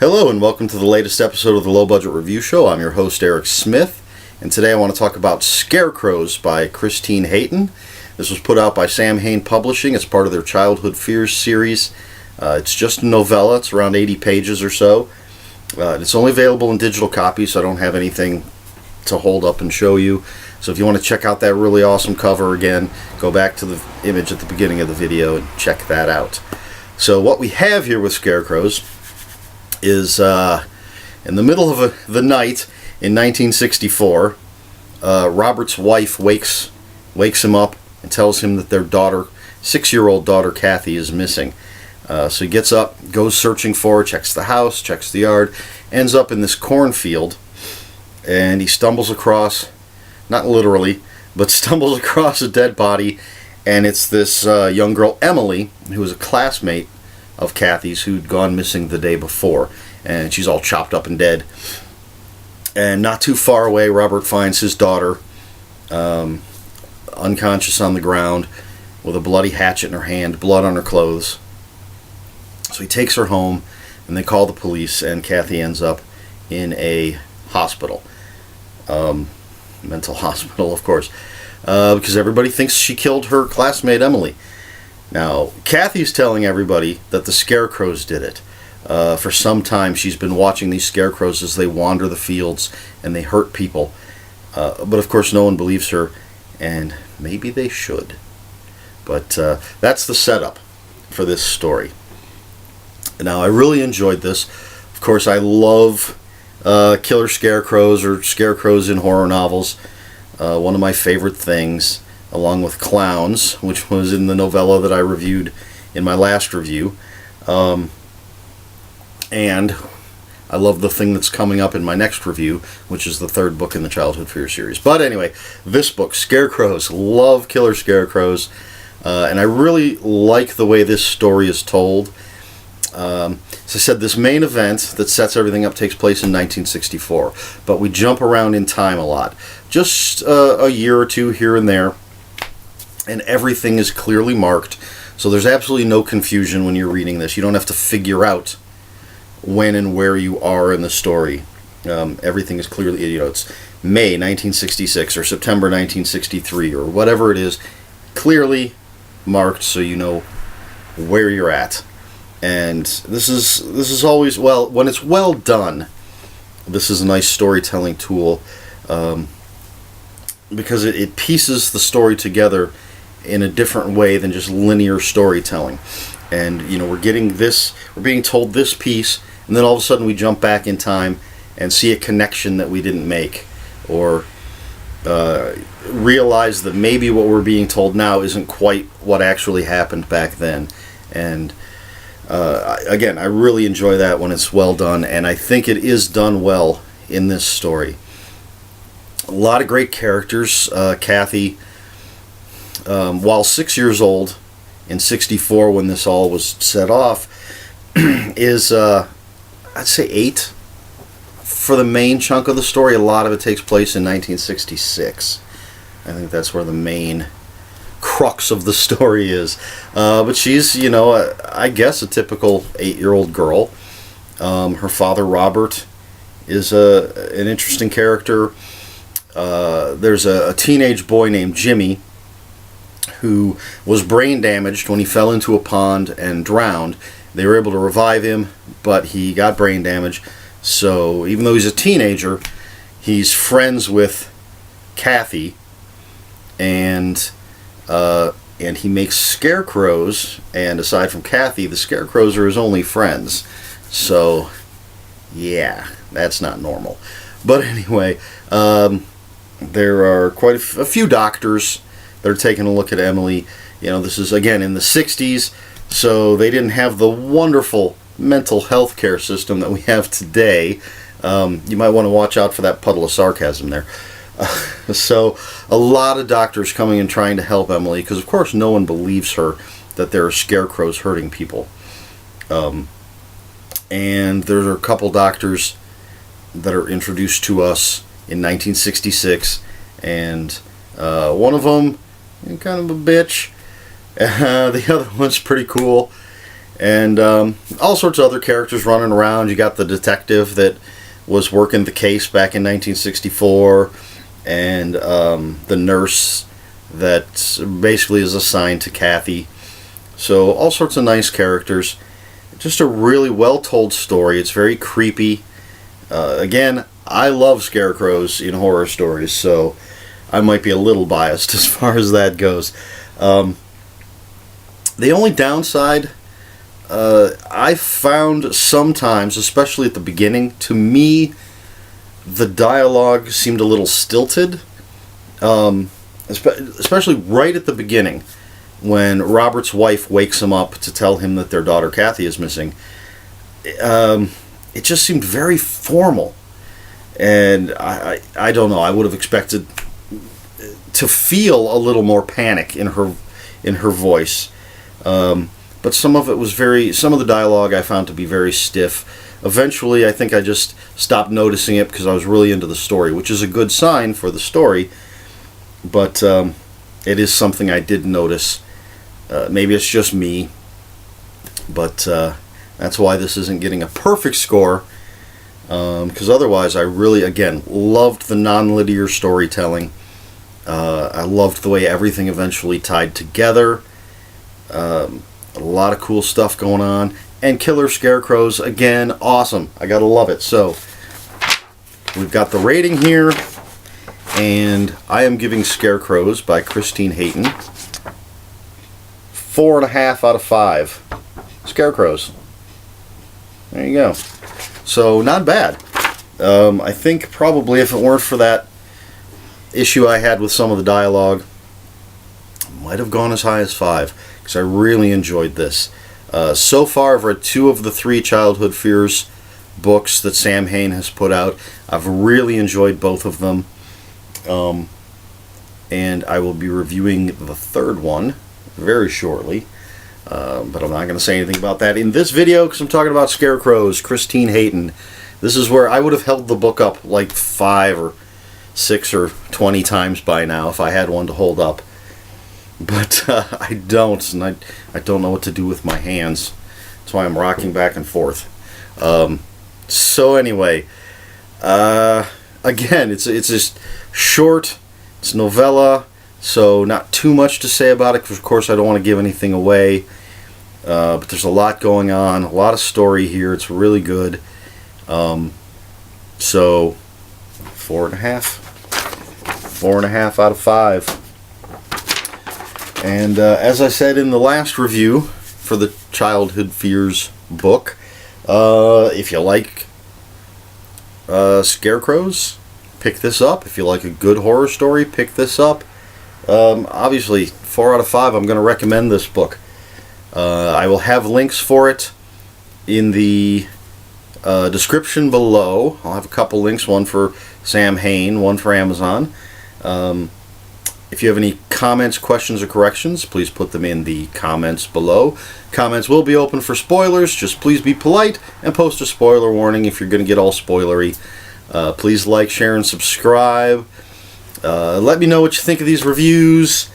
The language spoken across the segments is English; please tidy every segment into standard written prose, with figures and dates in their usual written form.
Hello and welcome to the latest episode of the Low Budget Review Show. I'm your host Eric Smith, and today I want to talk about Scarecrows by Christine Hayton. This was put out by Sam Hain Publishing. It's part of their Childhood Fears series. It's just a novella. It's around 80 pages or so. It's only available in digital copies, so I don't have anything to hold up and show you. So if you want to check out that really awesome cover again, go back to the image at the beginning of the video and check that out. So what we have here with Scarecrows is in the middle of the night in 1964, Robert's wife wakes him up and tells him that their daughter, 6-year-old daughter Kathy, is missing. So he gets up, goes searching for her, checks the house, checks the yard, ends up in this cornfield, and he stumbles across, not literally, but stumbles across a dead body, and it's this young girl, Emily, who was a classmate of Kathy's who'd gone missing the day before, and she's all chopped up and dead. And not too far away, Robert finds his daughter unconscious on the ground with a bloody hatchet in her hand, blood on her clothes. So he takes her home, and they call the police, and Kathy ends up in a hospital, mental hospital, of course, because everybody thinks she killed her classmate Emily. Now, Kathy's telling everybody that the Scarecrows did it. For some time, she's been watching these Scarecrows as they wander the fields and they hurt people. But of course, no one believes her, and maybe they should. But that's the setup for this story. Now, I really enjoyed this. Of course, I love killer scarecrows or scarecrows in horror novels. One of my favorite things, along with clowns, which was in the novella that I reviewed in my last review. And I love the thing that's coming up in my next review, which is the third book in the Childhood Fear series. But anyway, this book, Scarecrows, love killer scarecrows, and I really like the way this story is told. As I said, this main event that sets everything up takes place in 1964, but we jump around in time a lot. Just a year or two here and there, and everything is clearly marked, so there's absolutely no confusion when you're reading this. You don't have to figure out when and where you are in the story. Everything is clearly, it's May 1966 or September 1963 or whatever it is, clearly marked so you know where you're at. And this is always, well, when it's well done, this is a nice storytelling tool, because it pieces the story together in a different way than just linear storytelling. And we're being told this piece, and then all of a sudden we jump back in time and see a connection that we didn't make, or realize that maybe what we're being told now isn't quite what actually happened back then. And again, I really enjoy that when it's well done, and I think it is done well in this story. A lot of great characters. Kathy, while 6 years old in 64 when this all was set off, is I'd say 8 for the main chunk of the story. A lot of it takes place in 1966. I think that's where the main crux of the story is. But she's, I guess a typical 8-year-old girl. Her father, Robert, is an interesting character. There's a teenage boy named Jimmy who was brain damaged when he fell into a pond and drowned. They were able to revive him, but he got brain damage. So even though he's a teenager, he's friends with Kathy, and he makes scarecrows, and aside from Kathy, the scarecrows are his only friends. So yeah, that's not normal. But anyway, there are quite a few doctors that are taking a look at Emily. This is, again, in the 60s, so they didn't have the wonderful mental health care system that we have today. You might want to watch out for that puddle of sarcasm there. So a lot of doctors coming and trying to help Emily, because of course no one believes her that there are scarecrows hurting people. And there are a couple doctors that are introduced to us in 1966, and one of them kind of a bitch. The other one's pretty cool, And all sorts of other characters running around. You got the detective that was working the case back in 1964, and the nurse that basically is assigned to Kathy. So all sorts of nice characters. Just a really well-told story. It's very creepy. Again, I love scarecrows in horror stories, so I might be a little biased as far as that goes. The only downside I found sometimes, especially at the beginning, to me, the dialogue seemed a little stilted, especially right at the beginning, when Robert's wife wakes him up to tell him that their daughter Kathy is missing. It just seemed very formal, and I don't know. I would have expected to feel a little more panic in her voice. But some of the dialogue I found to be very stiff. Eventually, I think I just stopped noticing it because I was really into the story, which is a good sign for the story. But it is something I did notice. Maybe it's just me, but that's why this isn't getting a perfect score. Because otherwise, I really, again, loved the non-linear storytelling. I loved the way everything eventually tied together. A lot of cool stuff going on. And Killer Scarecrows, again, awesome. I gotta love it. So, we've got the rating here. And I am giving Scarecrows by Christine Hayton 4.5 out of 5. Scarecrows. There you go. So, not bad. I think probably if it weren't for that issue I had with some of the dialogue, might have gone as high as 5, because I really enjoyed this. So far, I've read 2 of the 3 Childhood Fears books that Sam Hain has put out. I've really enjoyed both of them. And I will be reviewing the 3rd one very shortly. But I'm not going to say anything about that in this video, because I'm talking about Scarecrows, Christine Hayton. This is where I would have held the book up like 5 or 6 or 20 times by now if I had one to hold up. But I don't, and I don't know what to do with my hands. That's why I'm rocking back and forth. So anyway, again, it's just short. It's novella, so not too much to say about it, because of course I don't want to give anything away. But there's a lot going on, a lot of story here. It's really good. So 4.5 out of 5. And as I said in the last review for the Childhood Fears book, if you like Scarecrows, pick this up. If you like a good horror story, pick this up. Obviously, 4 out of 5, I'm going to recommend this book. I will have links for it in the description below. I'll have a couple links, one for Sam Hain, one for Amazon. If you have any comments, questions, or corrections, please put them in the comments below. Comments will be open for spoilers. Just please be polite and post a spoiler warning if you're going to get all spoilery. Please like, share, and subscribe. Let me know what you think of these reviews.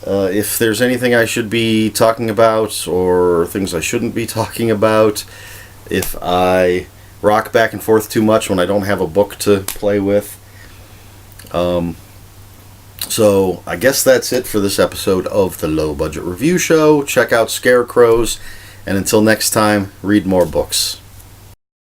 If there's anything I should be talking about or things I shouldn't be talking about. If I rock back and forth too much when I don't have a book to play with. So I guess that's it for this episode of the Low Budget Review Show. Check out Scarecrows, and until next time, read more books.